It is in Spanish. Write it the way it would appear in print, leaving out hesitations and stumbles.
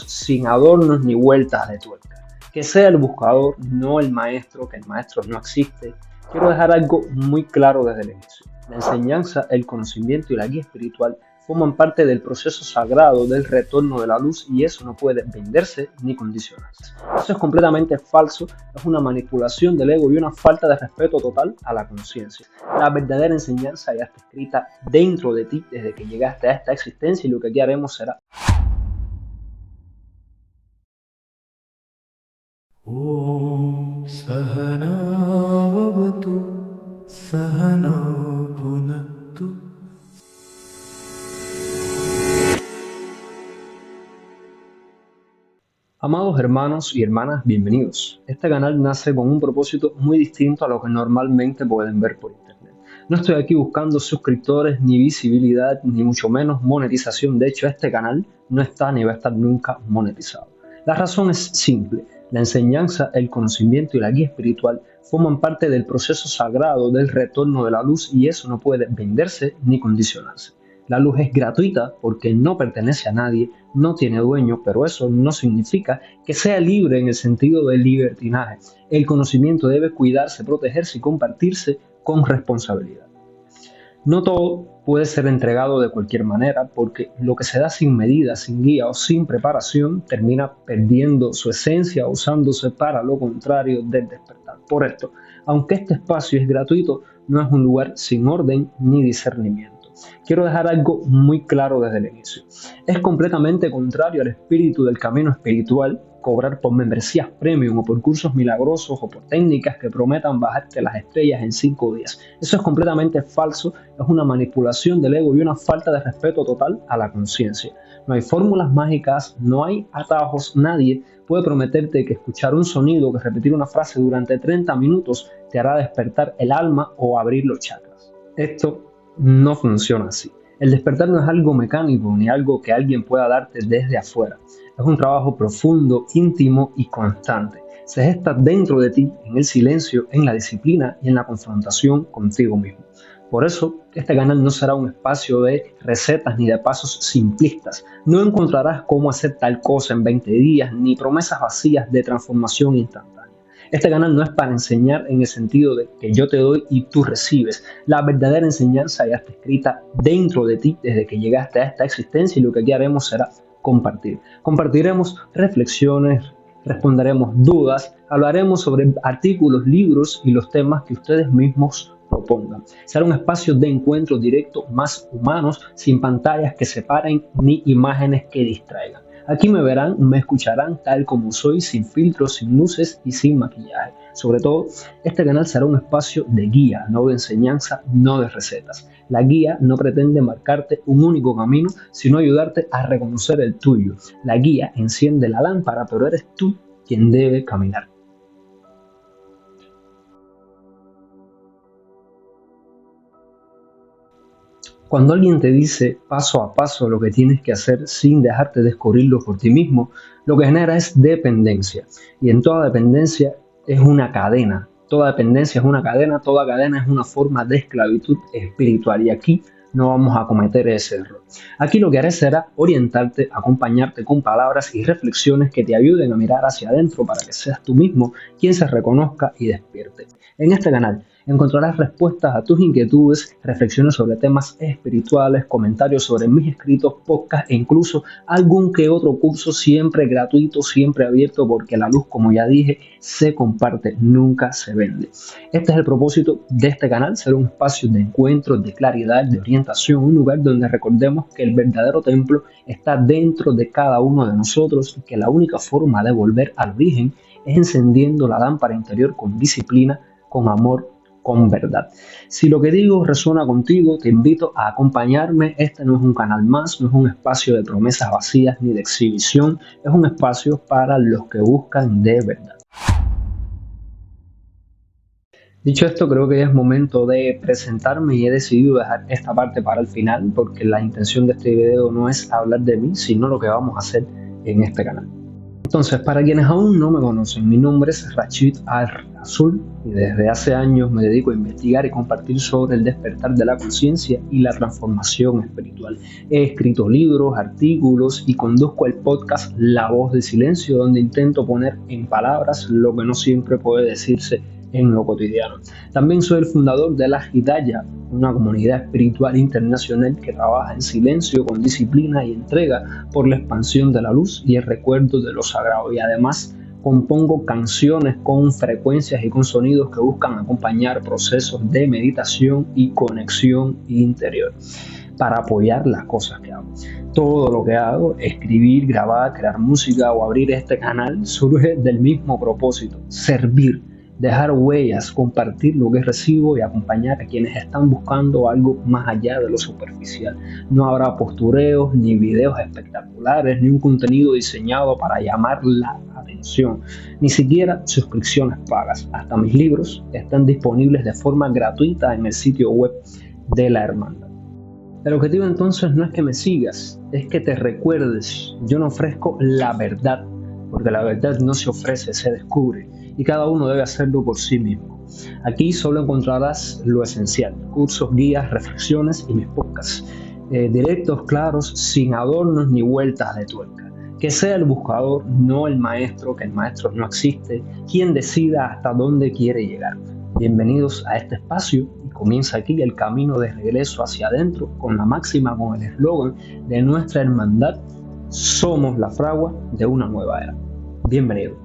sin adornos ni vueltas de tuerca. Que sea el buscador, no el maestro, que el maestro no existe. Quiero dejar algo muy claro desde el inicio. La enseñanza, el conocimiento y la guía espiritual forman parte del proceso sagrado del retorno de la luz y eso no puede venderse ni condicionarse. Eso es completamente falso, es una manipulación del ego y una falta de respeto total a la conciencia. La verdadera enseñanza ya está escrita dentro de ti desde que llegaste a esta existencia y lo que aquí haremos será ॐ सहना भवतु सहनौ भुनक्तु। Amados hermanos y hermanas, bienvenidos. Este canal nace con un propósito muy distinto a lo que normalmente pueden ver por internet. No estoy aquí buscando suscriptores, ni visibilidad, ni mucho menos monetización. De hecho, este canal no está ni va a estar nunca monetizado. La razón es simple. La enseñanza, el conocimiento y la guía espiritual forman parte del proceso sagrado del retorno de la luz y eso no puede venderse ni condicionarse. La luz es gratuita porque no pertenece a nadie, no tiene dueño, pero eso no significa que sea libre en el sentido del libertinaje. El conocimiento debe cuidarse, protegerse y compartirse con responsabilidad. No todo puede ser entregado de cualquier manera porque lo que se da sin medida, sin guía o sin preparación termina perdiendo su esencia o usándose para lo contrario del despertar. Por esto, aunque este espacio es gratuito, no es un lugar sin orden ni discernimiento. Quiero dejar algo muy claro desde el inicio. Es completamente contrario al espíritu del camino espiritual cobrar por membresías premium o por cursos milagrosos o por técnicas que prometan bajarte las estrellas en 5 días. Eso es completamente falso, es una manipulación del ego y una falta de respeto total a la conciencia. No hay fórmulas mágicas, no hay atajos, nadie puede prometerte que escuchar un sonido, que repetir una frase durante 30 minutos te hará despertar el alma o abrir los chakras. Esto no funciona así. El despertar no es algo mecánico ni algo que alguien pueda darte desde afuera. Es un trabajo profundo, íntimo y constante. Se gesta dentro de ti, en el silencio, en la disciplina y en la confrontación contigo mismo. Por eso, este canal no será un espacio de recetas ni de pasos simplistas. No encontrarás cómo hacer tal cosa en 20 días ni promesas vacías de transformación instantánea. Este canal no es para enseñar en el sentido de que yo te doy y tú recibes. La verdadera enseñanza ya está escrita dentro de ti desde que llegaste a esta existencia y lo que aquí haremos será compartir. Compartiremos reflexiones, responderemos dudas, hablaremos sobre artículos, libros y los temas que ustedes mismos propongan. Será un espacio de encuentro directo más humanos, sin pantallas que separen ni imágenes que distraigan. Aquí me verán, me escucharán tal como soy, sin filtros, sin luces y sin maquillaje. Sobre todo, este canal será un espacio de guía, no de enseñanza, no de recetas. La guía no pretende marcarte un único camino, sino ayudarte a reconocer el tuyo. La guía enciende la lámpara, pero eres tú quien debe caminar. Cuando alguien te dice paso a paso lo que tienes que hacer sin dejarte descubrirlo por ti mismo, lo que genera es dependencia. Y en toda dependencia es una cadena. Toda dependencia es una cadena, toda cadena es una forma de esclavitud espiritual. Y aquí no vamos a cometer ese error. Aquí lo que haré será orientarte, acompañarte con palabras y reflexiones que te ayuden a mirar hacia adentro para que seas tú mismo quien se reconozca y despierte. En este canal encontrarás respuestas a tus inquietudes, reflexiones sobre temas espirituales, comentarios sobre mis escritos, podcasts e incluso algún que otro curso siempre gratuito, siempre abierto, porque la luz, como ya dije, se comparte, nunca se vende. Este es el propósito de este canal, ser un espacio de encuentro, de claridad, de orientación, un lugar donde recordemos que el verdadero templo está dentro de cada uno de nosotros y que la única forma de volver al origen es encendiendo la lámpara interior con disciplina, con amor, con verdad. Si lo que digo resuena contigo, te invito a acompañarme. Este no es un canal más, no es un espacio de promesas vacías ni de exhibición, es un espacio para los que buscan de verdad. Dicho esto, creo que ya es momento de presentarme y he decidido dejar esta parte para el final porque la intención de este video no es hablar de mí, sino lo que vamos a hacer en este canal. Entonces, para quienes aún no me conocen, mi nombre es Rachid Al-Rida. Azul y desde hace años me dedico a investigar y compartir sobre el despertar de la conciencia y la transformación espiritual. He escrito libros, artículos y conduzco el podcast La Voz del Silencio, donde intento poner en palabras lo que no siempre puede decirse en lo cotidiano. También soy el fundador de La Hidaya, una comunidad espiritual internacional que trabaja en silencio, con disciplina y entrega por la expansión de la luz y el recuerdo de lo sagrado. Y además compongo canciones con frecuencias y con sonidos que buscan acompañar procesos de meditación y conexión interior para apoyar las cosas que hago. Todo lo que hago, escribir, grabar, crear música o abrir este canal, surge del mismo propósito: servir, dejar huellas, compartir lo que recibo y acompañar a quienes están buscando algo más allá de lo superficial. No habrá postureos, ni videos espectaculares, ni un contenido diseñado para llamar la atención, ni siquiera suscripciones pagas. Hasta mis libros están disponibles de forma gratuita en el sitio web de la Hermandad. El objetivo entonces no es que me sigas, es que te recuerdes. Yo no ofrezco la verdad, porque la verdad no se ofrece, se descubre, y cada uno debe hacerlo por sí mismo. Aquí solo encontrarás lo esencial: cursos, guías, reflexiones y mis podcasts, directos, claros, sin adornos ni vueltas de tuerca. Que sea el buscador, no el maestro, que el maestro no existe, quien decida hasta dónde quiere llegar. Bienvenidos a este espacio, y comienza aquí el camino de regreso hacia adentro con la máxima, con el eslogan de nuestra hermandad: somos la fragua de una nueva era. Bienvenido.